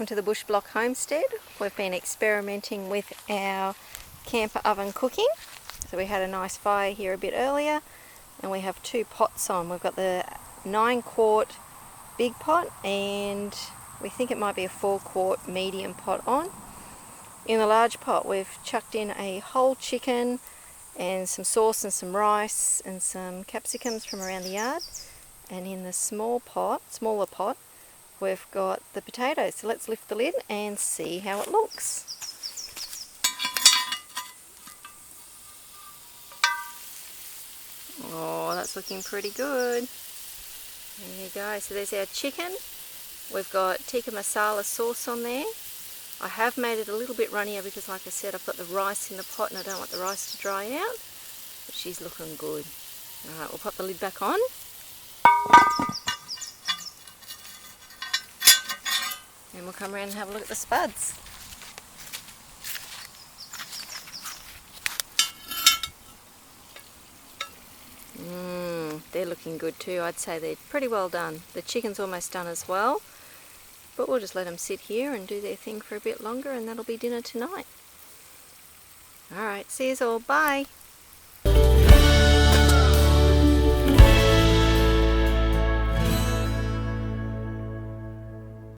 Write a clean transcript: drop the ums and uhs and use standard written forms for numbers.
welcome to the Bush Block Homestead. We've been experimenting with our camper oven cooking. So we had a nice fire here a bit earlier, and we have two pots on. We've got the 9-quart big pot, and we think it might be a 4-quart medium pot on. In the large pot we've chucked in a whole chicken and some sauce and some rice and some capsicums from around the yard. And in the smaller pot, we've got the potatoes. So let's lift the lid and see how it looks. Oh, that's looking pretty good. There you go. So there's our chicken. We've got tikka masala sauce on there. I have made it a little bit runnier because, like I said, I've got the rice in the pot and I don't want the rice to dry out. But she's looking good. Alright, we'll pop the lid back on. And we'll come around and have a look at the spuds. They're looking good too. I'd say they're pretty well done. The chicken's almost done as well. But we'll just let them sit here and do their thing for a bit longer, and that'll be dinner tonight. Alright, see you all. Bye.